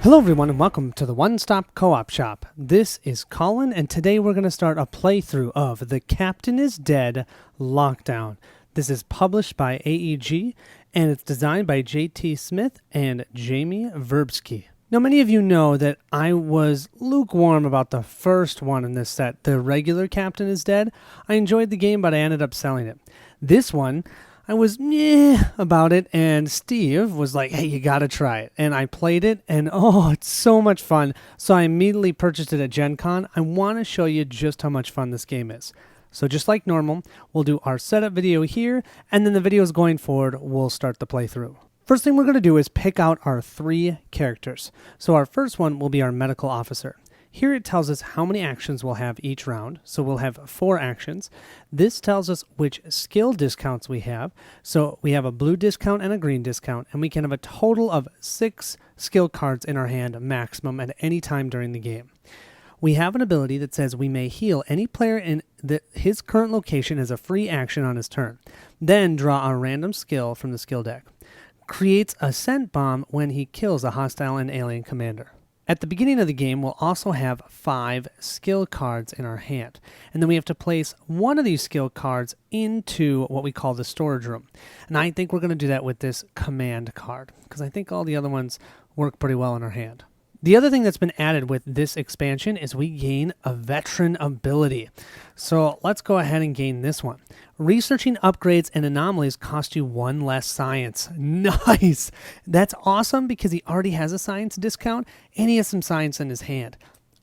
Hello everyone and welcome to the One Stop Co-op Shop. This is Colin and today we're going to start a playthrough of The Captain is Dead Lockdown. This is published by AEG and it's designed by JT Smith and Jamie Verbsky. Now many of you know that I was lukewarm about the first one in this set, the regular Captain is Dead. I enjoyed the game but I ended up selling it. This one, I was about it, and Steve was like, hey, you gotta try it. And I played it, and oh, it's so much fun. So I immediately purchased it at Gen Con. I want to show you just how much fun this game is. So just like normal, we'll do our setup video here, and then the videos going forward, we'll start the playthrough. First thing we're going to do is pick out our 3 characters. So our first one will be our medical officer. Here it tells us how many actions we'll have each round. So we'll have 4 actions. This tells us which skill discounts we have. So we have a blue discount and a green discount, and we can have a total of 6 skill cards in our hand maximum at any time during the game. We have an ability that says we may heal any player in his current location as a free action on his turn. Then draw a random skill from the skill deck. Creates a scent bomb when he kills a hostile and alien commander. At the beginning of the game, we'll also have 5 skill cards in our hand. And then we have to place one of these skill cards into what we call the storage room. And I think we're going to do that with this command card, because I think all the other ones work pretty well in our hand. The other thing that's been added with this expansion is we gain a veteran ability. So let's go ahead and gain this one. Researching upgrades and anomalies cost you 1 less science. Nice! That's awesome because he already has a science discount and he has some science in his hand.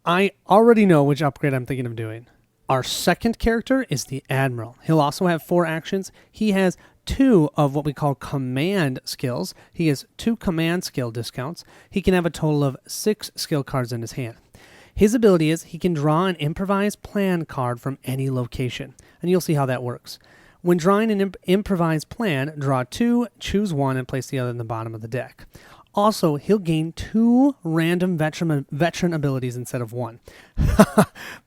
I already know which upgrade I'm thinking of doing. Our second character is the Admiral. He'll also have 4 actions. He has 2 of what we call command skills. He has 2 command skill discounts. He can have a total of 6 skill cards in his hand. His ability is he can draw an improvised plan card from any location, and you'll see how that works. When drawing an improvised plan, draw 2, choose 1, and place the other in the bottom of the deck. Also, he'll gain 2 random veteran abilities instead of 1.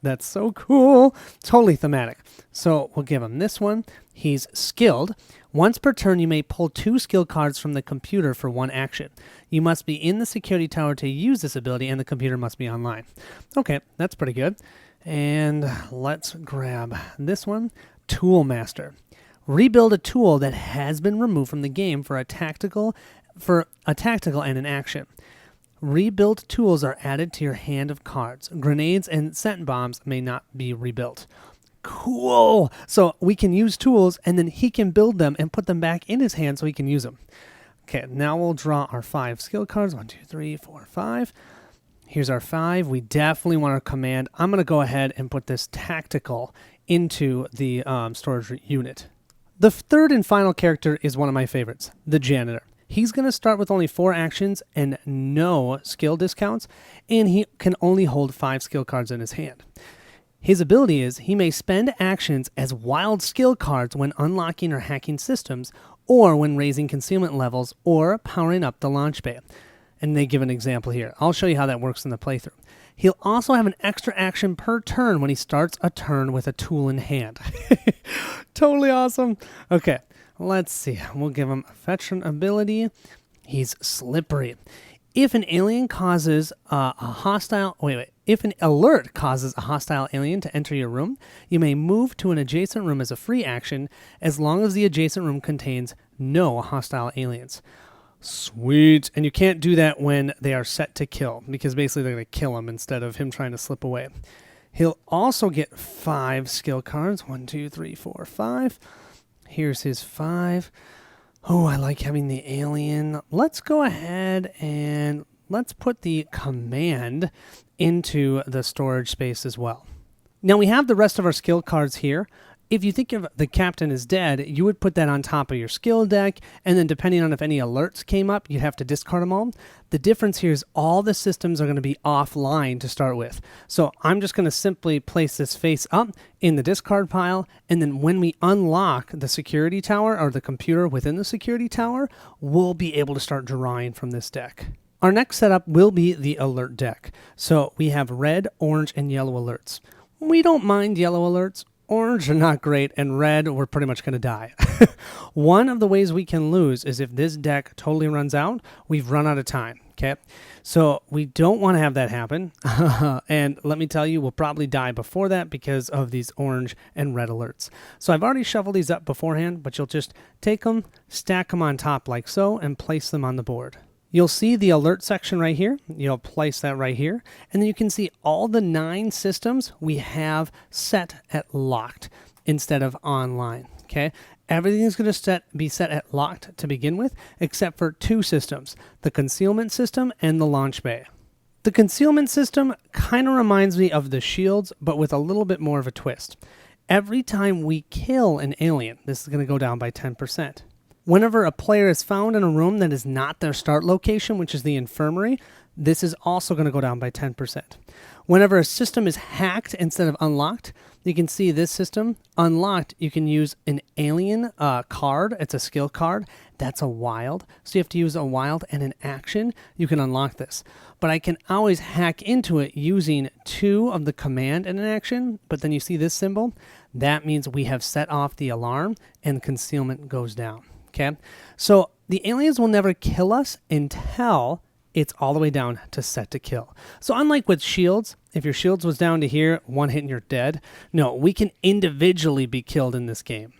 That's so cool. Totally thematic. So we'll give him this one. He's skilled. Once per turn, you may pull 2 skill cards from the computer for 1 action. You must be in the security tower to use this ability, and the computer must be online. Okay, that's pretty good. And let's grab this one. Tool Master. Rebuild a tool that has been removed from the game for a tactical and an action. Rebuilt tools are added to your hand of cards. Grenades and scent bombs may not be rebuilt. Cool! So we can use tools and then he can build them and put them back in his hand so he can use them. Okay, now we'll draw our 5 skill cards. 1, 2, 3, 4, 5. Here's our 5. We definitely want our command. I'm going to go ahead and put this tactical into the storage unit. The third and final character is one of my favorites, the Janitor. He's going to start with only 4 actions and no skill discounts, and he can only hold 5 skill cards in his hand. His ability is he may spend actions as wild skill cards when unlocking or hacking systems, or when raising concealment levels, or powering up the launch bay. And they give an example here. I'll show you how that works in the playthrough. He'll also have an extra action per turn when he starts a turn with a tool in hand. Totally awesome. Okay, let's see. We'll give him a veteran ability. He's slippery. If an alien causes if an alert causes a hostile alien to enter your room, you may move to an adjacent room as a free action as long as the adjacent room contains no hostile aliens. Sweet. And you can't do that when they are set to kill, because basically they're going to kill him instead of him trying to slip away. He'll also get 5 skill cards. 1, 2, 3, 4, 5. Here's his 5. Oh, I like having the alien. Let's go ahead and let's put the command into the storage space as well. Now we have the rest of our skill cards here. If you think of the Captain is Dead, you would put that on top of your skill deck, and then depending on if any alerts came up, you'd have to discard them all. The difference here is all the systems are going to be offline to start with. So I'm just going to simply place this face up in the discard pile, and then when we unlock the security tower, or the computer within the security tower, we'll be able to start drawing from this deck. Our next setup will be the alert deck. So we have red, orange, and yellow alerts. We don't mind yellow alerts. Orange are not great, and red, we're pretty much going to die. One of the ways we can lose is if this deck totally runs out, we've run out of time. Okay, so we don't want to have that happen. And let me tell you, we'll probably die before that because of these orange and red alerts. So I've already shoveled these up beforehand, but you'll just take them, stack them on top like so, and place them on the board. You'll see the alert section right here. You'll place that right here. And then you can see all the 9 systems we have set at locked instead of online. Okay, everything's going to be set at locked to begin with, except for 2 systems, the concealment system and the launch bay. The concealment system kind of reminds me of the shields, but with a little bit more of a twist. Every time we kill an alien, this is going to go down by 10%. Whenever a player is found in a room that is not their start location, which is the infirmary, this is also going to go down by 10%. Whenever a system is hacked instead of unlocked, you can see this system unlocked. You can use an alien card. It's a skill card. That's a wild. So you have to use a wild and an action. You can unlock this. But I can always hack into it using 2 of the command and an action. But then you see this symbol? That means we have set off the alarm and concealment goes down. Okay? So the aliens will never kill us until it's all the way down to set to kill. So unlike with shields, if your shields was down to here, 1 hit and you're dead. No, we can individually be killed in this game.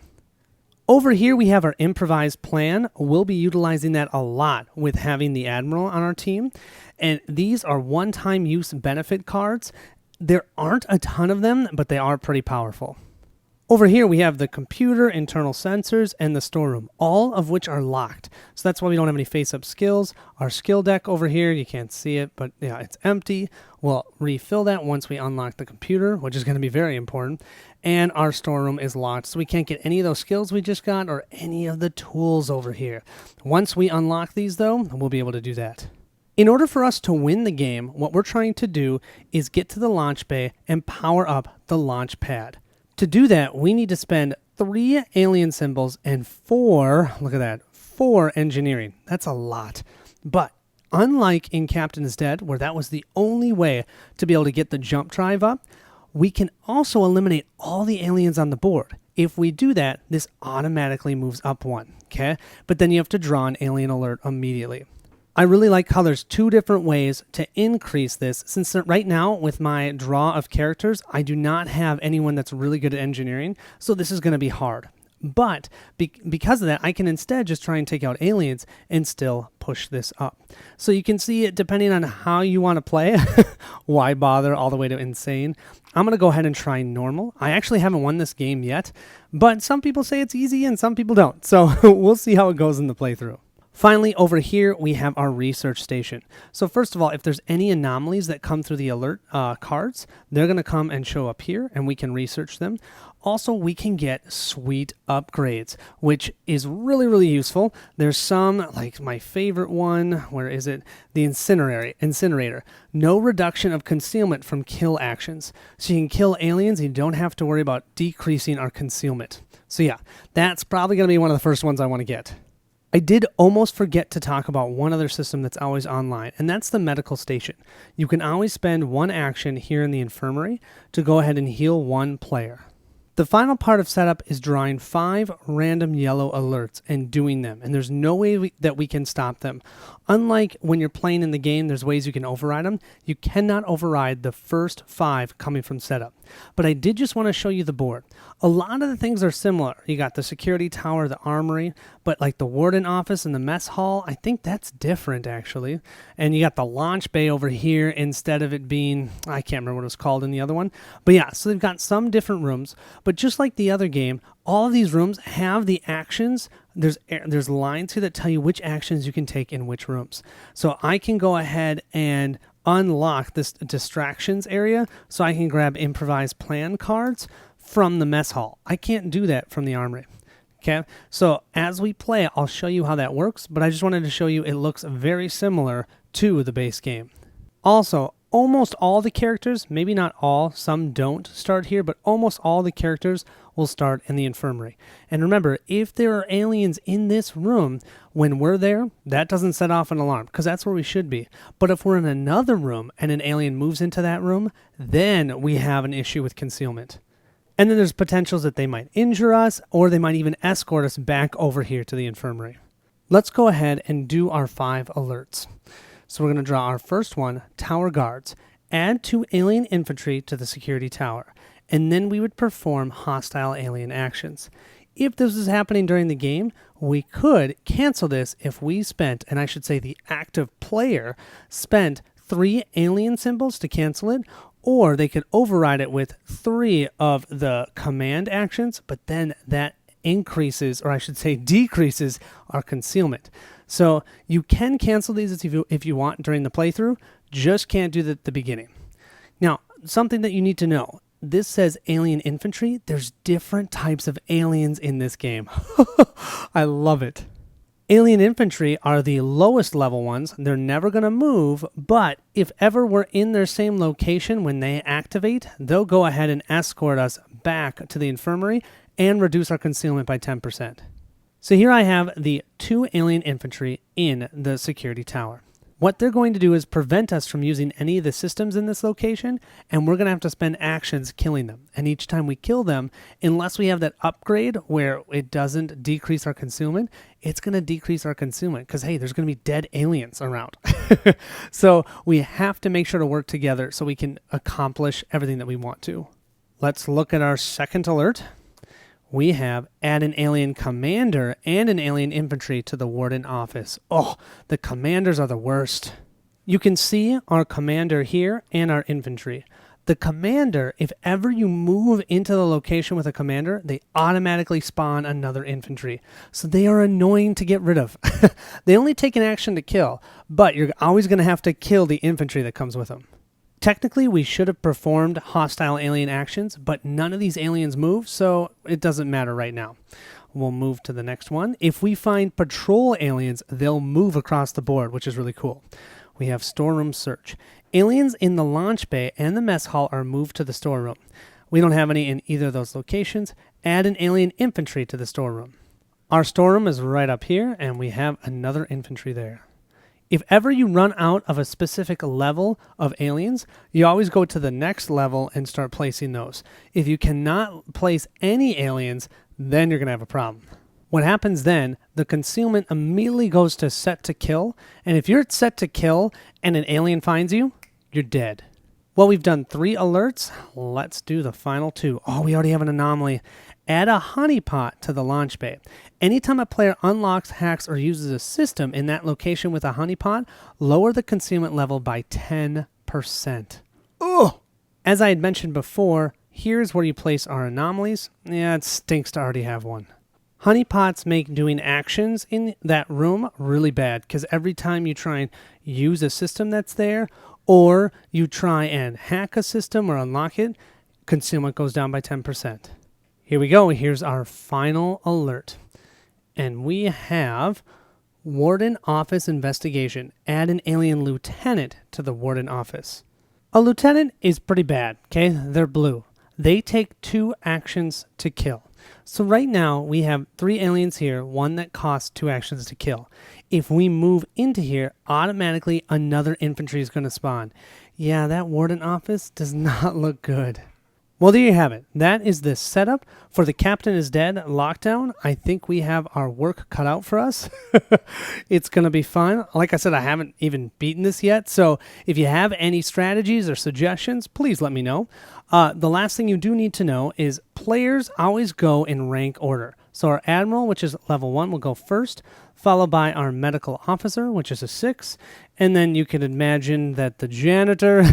Over here we have our improvised plan. We'll be utilizing that a lot with having the Admiral on our team. And these are one-time use benefit cards. There aren't a ton of them, but they are pretty powerful. Over here, we have the computer, internal sensors, and the storeroom, all of which are locked. So that's why we don't have any face-up skills. Our skill deck over here, you can't see it, but yeah, it's empty. We'll refill that once we unlock the computer, which is going to be very important. And our storeroom is locked, so we can't get any of those skills we just got or any of the tools over here. Once we unlock these, though, we'll be able to do that. In order for us to win the game, what we're trying to do is get to the launch bay and power up the launch pad. To do that, we need to spend 3 alien symbols and 4, look at that, 4 engineering. That's a lot. But unlike in Captain is Dead, where that was the only way to be able to get the jump drive up, we can also eliminate all the aliens on the board. If we do that, this automatically moves up 1, okay? But then you have to draw an alien alert immediately. I really like how there's 2 different ways to increase this, since right now with my draw of characters, I do not have anyone that's really good at engineering, so this is going to be hard. But because of that, I can instead just try and take out aliens and still push this up. So you can see it depending on how you want to play. Why bother all the way to insane? I'm going to go ahead and try normal. I actually haven't won this game yet, but some people say it's easy and some people don't. So we'll see how it goes in the playthrough. Finally, over here, we have our research station. So first of all, if there's any anomalies that come through the alert cards, they're going to come and show up here, and we can research them. Also, we can get sweet upgrades, which is really, really useful. There's some, like my favorite one, where is it? The incinerator. No reduction of concealment from kill actions. So you can kill aliens, and you don't have to worry about decreasing our concealment. So yeah, that's probably going to be one of the first ones I want to get. I did almost forget to talk about one other system that's always online, and that's the medical station. You can always spend 1 action here in the infirmary to go ahead and heal 1 player. The final part of setup is drawing 5 random yellow alerts and doing them, and there's no way that we can stop them. Unlike when you're playing in the game, there's ways you can override them. You cannot override the first 5 coming from setup. But I did just want to show you the board. A lot of the things are similar. You got the security tower, the armory, but like the warden office and the mess hall, I think that's different actually. And you got the launch bay over here instead of it being, I can't remember what it was called in the other one. But yeah, so they've got some different rooms, but just like the other game, all of these rooms have the actions. There's lines here that tell you which actions you can take in which rooms. So I can go ahead and unlock this distractions area so I can grab improvised plan cards from the mess hall. I can't do that from the armory. Okay, so as we play, I'll show you how that works, but I just wanted to show you it looks very similar to the base game. Also, almost all the characters, maybe not all, some don't start here, but almost all the characters will start in the infirmary. And remember, if there are aliens in this room, when we're there, that doesn't set off an alarm, because that's where we should be. But if we're in another room and an alien moves into that room, then we have an issue with concealment. And then there's potentials that they might injure us, or they might even escort us back over here to the infirmary. Let's go ahead and do our 5 alerts. So we're going to draw our first one, Tower Guards. Add 2 alien infantry to the security tower, and then we would perform hostile alien actions. If this is happening during the game, we could cancel this if we spent, and I should say the active player spent 3 alien symbols to cancel it, or they could override it with 3 of the command actions, but then that increases, or I should say decreases, our concealment. So you can cancel these if you want during the playthrough, just can't do that at the beginning. Now, something that you need to know, this says alien infantry. There's different types of aliens in this game. I love it. Alien infantry are the lowest level ones. They're never going to move, but if ever we're in their same location when they activate, they'll go ahead and escort us back to the infirmary and reduce our concealment by 10%. So here I have the 2 alien infantry in the security tower. What they're going to do is prevent us from using any of the systems in this location, and we're going to have to spend actions killing them. And each time we kill them, unless we have that upgrade where it doesn't decrease our concealment, it's going to decrease our concealment because, hey, there's going to be dead aliens around. So we have to make sure to work together so we can accomplish everything that we want to. Let's look at our second alert. We have add an alien commander and an alien infantry to the warden office. Oh, the commanders are the worst. You can see our commander here and our infantry. The commander, if ever you move into the location with a commander, they automatically spawn another infantry. So they are annoying to get rid of. They only take an action to kill, but you're always going to have to kill the infantry that comes with them. Technically, we should have performed hostile alien actions, but none of these aliens move, so it doesn't matter right now. We'll move to the next one. If we find patrol aliens, they'll move across the board, which is really cool. We have storeroom search. Aliens in the launch bay and the mess hall are moved to the storeroom. We don't have any in either of those locations. Add an alien infantry to the storeroom. Our storeroom is right up here, and we have another infantry there. If ever you run out of a specific level of aliens, you always go to the next level and start placing those. If you cannot place any aliens, then you're going to have a problem. What happens then, the concealment immediately goes to set to kill, and if you're set to kill and an alien finds you, you're dead. Well, we've done 3 alerts. Let's do the final 2. Oh, we already have an anomaly. Add a honeypot to the launch bay. Anytime a player unlocks, hacks, or uses a system in that location with a honeypot, lower the concealment level by 10%. Ugh! As I had mentioned before, here's where you place our anomalies. Yeah, it stinks to already have one. Honeypots make doing actions in that room really bad because every time you try and use a system that's there, or you try and hack a system or unlock it, concealment goes down by 10%. Here we go. Here's our final alert. And we have Warden Office Investigation. Add an alien lieutenant to the Warden Office. A lieutenant is pretty bad, okay? They're blue. They take 2 actions to kill. So right now we have 3 aliens here, one that costs 2 actions to kill. If we move into here, automatically another infantry is going to spawn. Yeah, that Warden Office does not look good. Well, there you have it. That is the setup for the Captain is Dead lockdown. I think we have our work cut out for us. It's going to be fun. Like I said, I haven't even beaten this yet. So if you have any strategies or suggestions, please let me know. The last thing you do need to know is players always go in rank order. So our Admiral, which is level 1, will go first, followed by our Medical Officer, which is a 6. And then you can imagine that the Janitor,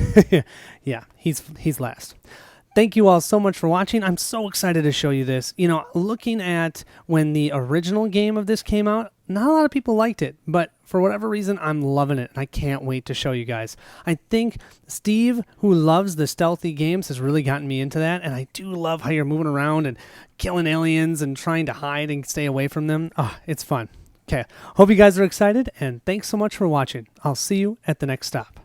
yeah, he's last. Thank you all so much for watching. I'm so excited to show you this. You know, looking at when the original game of this came out, not a lot of people liked it, but for whatever reason, I'm loving it, and I can't wait to show you guys. I think Steve, who loves the stealthy games, has really gotten me into that, and I do love how you're moving around and killing aliens and trying to hide and stay away from them. Oh, it's fun. Okay, hope you guys are excited, and thanks so much for watching. I'll see you at the next stop.